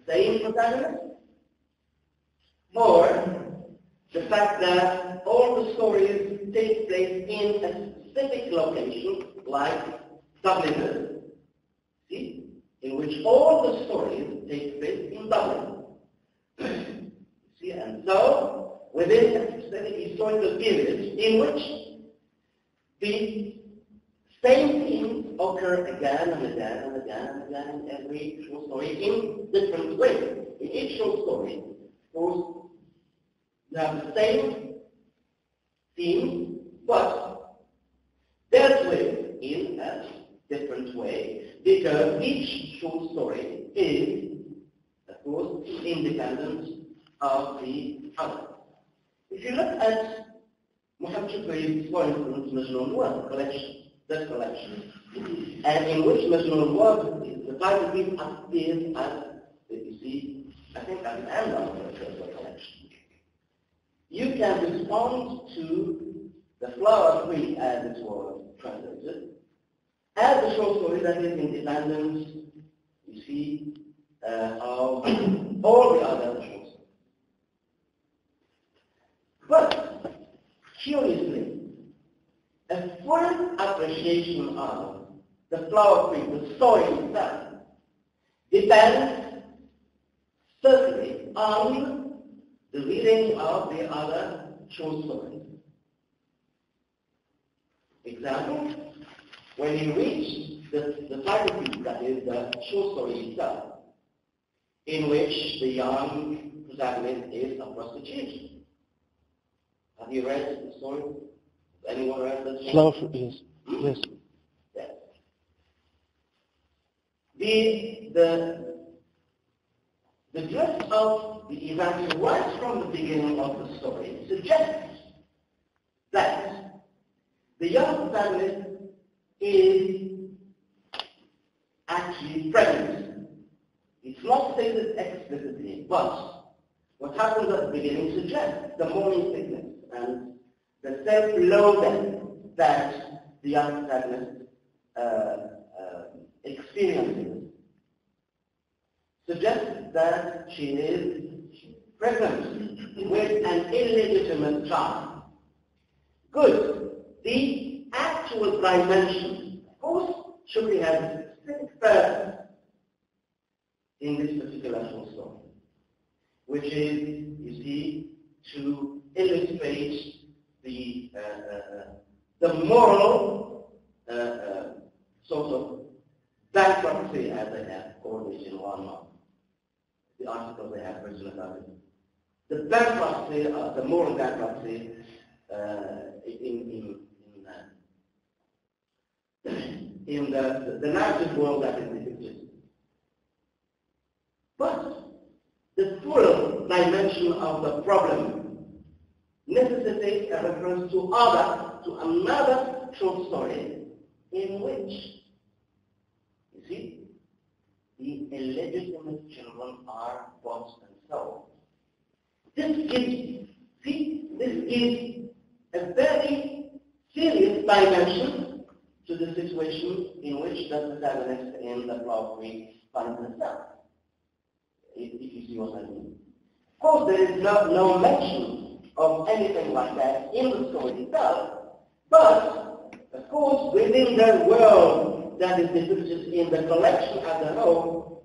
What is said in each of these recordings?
same protagonist, or the fact that all the stories take place in a specific location, like Dubliners, see, in which all the stories take place in Dublin. See, and so within a specific historical period in which the same themes occur again and again and again and again in every short story in different ways. In each short story, of course, you have the same theme, but dealt with in a different way, because each short story is, of course, independent of the other. If you look at Muhammad Shukrai's, for instance, Majnun Wad collection, that collection, and in which Majnun Wad, the title appears as, you see, I think at the end of the collection. You can respond to the flower tree, as it was translated, as a short story that is independent, you see, of all the other short stories. But, curiously, a full appreciation of the flower tree, the story itself, depends certainly on the reading of the other short stories. Example, when you reach the title piece, that is the short story itself, in which the young protagonist is a prostitute. Have you read the story? Has anyone read the story? Yes. Yes. Yes. The drift of the events right from the beginning of the story suggests that the young protagonist is actually pregnant. It's not stated explicitly, but what happens at the beginning suggests the morning sickness and the self-loathing that the young protagonist experiences suggests that she is pregnant with an illegitimate child. Good. The actual dimension, of course, should be had a distinct purpose in this particular short story, which is, you see, to illustrate the moral sort of bankruptcy, as they have called it in one of the articles they have written about it. The bankruptcy, the moral bankruptcy in the narrative world that is depicted. But the full dimension of the problem necessitates a reference to another short story in which, you see, the illegitimate children are bought and sold. This gives a very serious dimension to the situation in which the protagonist in the flower tree finds himself. If you see what I mean. Of course, there is no mention of anything like that in the story itself, but, of course, within the world that is depicted in the collection as a whole,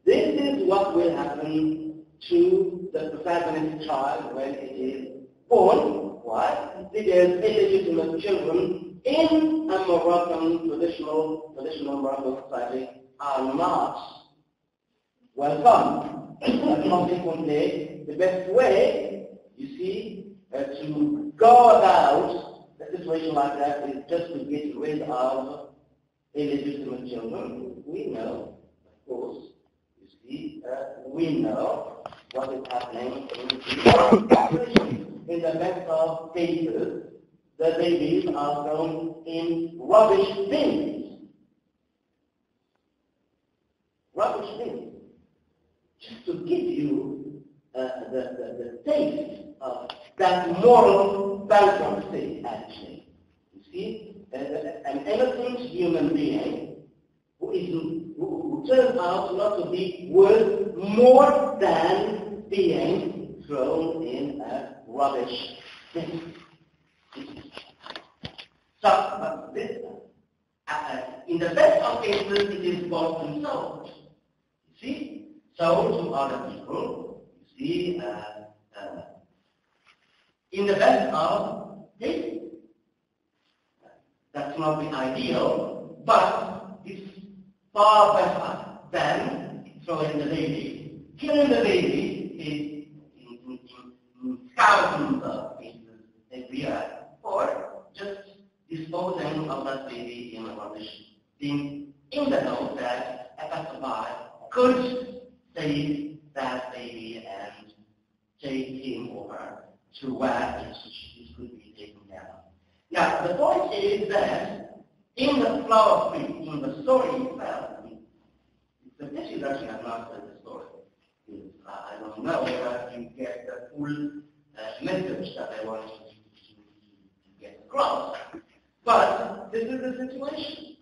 this is what will happen to the protagonist's child when it is born. Why? Because illegitimate children in a Moroccan, traditional Moroccan society are not welcome. And consequently, the best way, you see, to guard out a situation like that is just to get rid of illegitimate children. We know, of course, you see, we know what is happening in the population. In the best of cases, the babies are thrown in rubbish bins. Rubbish bins. Just to give you the taste of that moral bankruptcy, actually. You see, an innocent human being who who turn out not to be worth more than being thrown in a rubbish bin. So, in the best of cases, it is bought and sold. You see? Sold to other people. You see? In the best of cases. That's not the ideal, but it's far better than throwing the baby. Killing the baby is in thousands of cases every year, or just disposing of that baby in a rubbish bin in the hope that a passerby could save that baby and take him or her to where it could be taken care of. Now, the point is that in the flower tree, in the story itself, it's a pity that you have not heard the story. I don't know whether you get the full message that I want to get across. But this is the situation.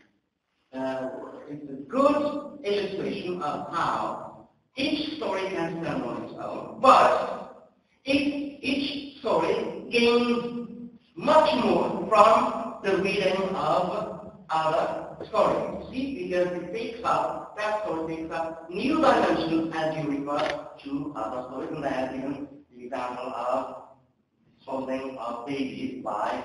It's a good illustration of how each story can stand on its own, but each story gains much more from the reading of other stories. See, because it takes up, that story takes up new dimensions as you refer to other stories, and I have given the example of disposing of babies by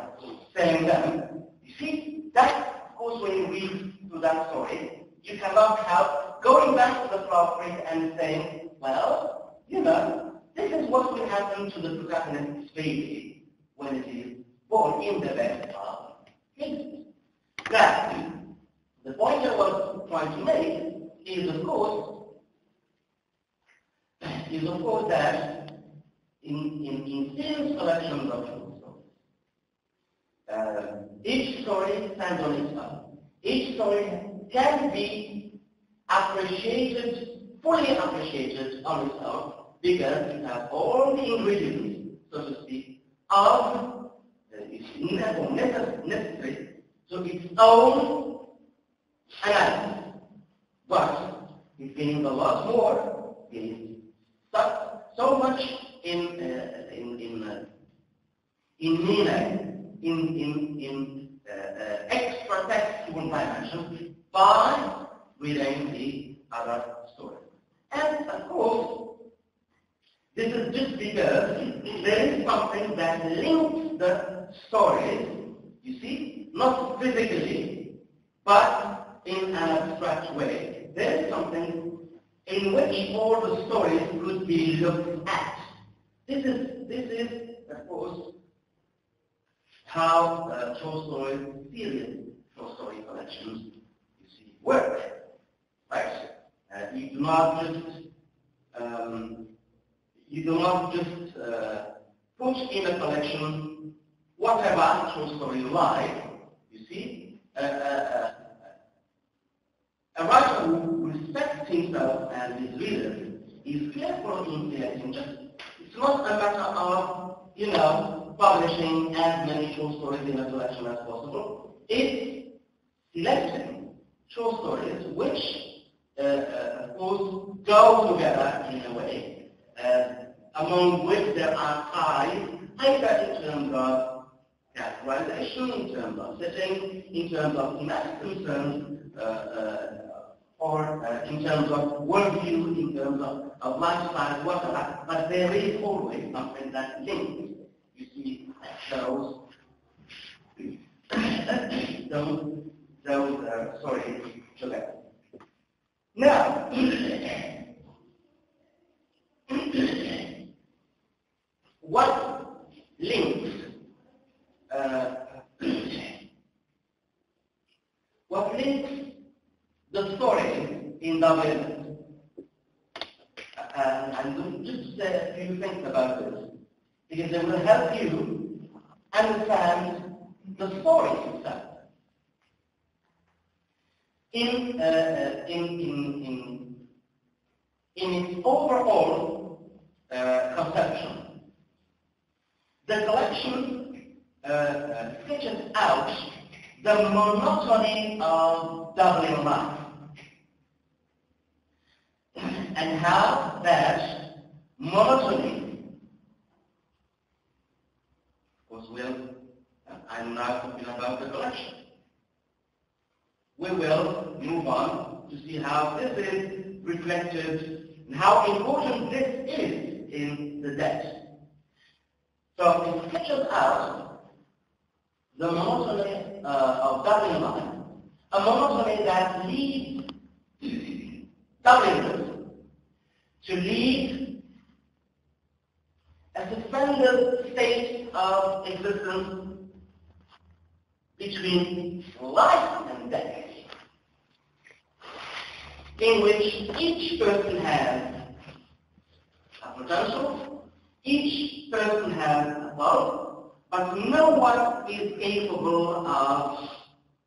saying them. You see, that, of course, when you read through that story, you cannot help going back to the flower tree and saying, well, you know, this is what will happen to the protagonist's baby when it is born in the best of cases. Now, the point I was trying to make is, of course, that in serious collections of short stories, each story stands on its own. Each story can be appreciated, fully appreciated on its own, because it has all the ingredients, so to speak, of it's necessary to its own analysis. But it gains a lot more, gains so much in meaning, in extra textual dimensions by reading the other story. And of course, this is just because there is something that links the stories, you see, not physically, but in an abstract way. There is something in which all the stories could be looked at. This is, of course, how short story series, short story collections, you see, work. Right? You do not just put in a collection whatever short story you like. You see, a writer who respects himself and his readers is careful in selecting. It's not a matter of, publishing as many short stories in a collection as possible. It's selecting short stories which, of course, go together in a way, among which there are ties, either in terms of characterization, in terms of setting, in terms of thematic concerns, or in terms of worldview, in terms of lifestyle, whatever. But there is always something that links, you see, those stories together. Now, what links the story in the Bible? And just say a few things about this, because it will help you understand the story itself. In its overall conception, the collection sketches out the monotony of doubling life. and have that monotony. Of course, I'm now talking about the collection. We will move on to see how this is reflected and how important this is in the text. So it sketches out the monotony of Dublin life, a monotony that leads Dubliners to lead a suspended state of existence between life and death, in which each person has a potential, each person has a thought, but no one is capable of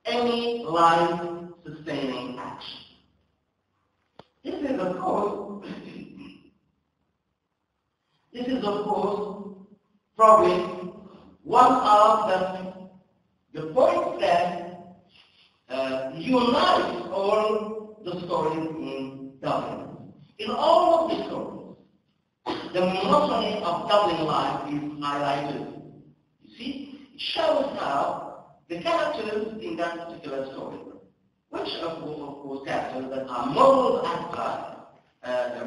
any life-sustaining action. This is, of course, probably one of the points that unites all the stories in Dublin. In all of the stories, the monotony of Dublin life is highlighted. You see, it shows how the characters in that particular story, which of course characters that are modeled after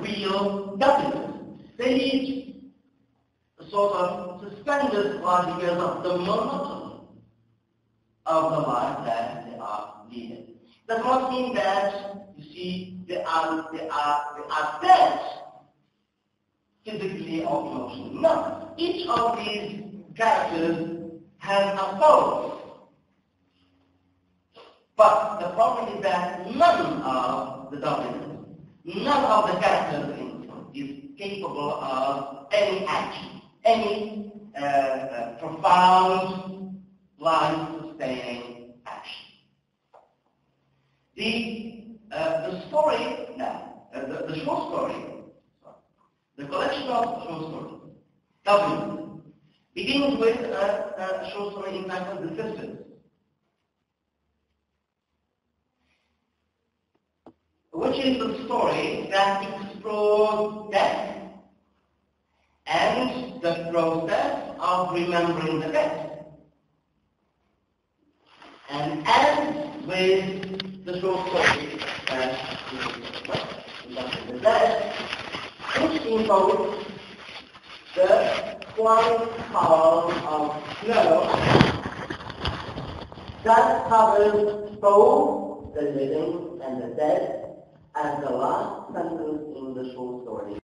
real Dubliners, they lead a sort of suspended life because of the monotony of the life that they are leading. Does not mean that, you see, they are dead physically or emotionally. No. Each of these characters has a purpose. But the problem is that none of the Dubliners, none of the characters in the story is capable of any action, any profound, life-sustaining action. The story now, the short story, the collection of short stories, Dublin, begins with a short story entitled The Sisters, which is the story that explores death and the process of remembering the dead, and ends with the short story that is the dead, which involves the quiet power of snow that covers both the living and the dead, as the last sentence in the short story.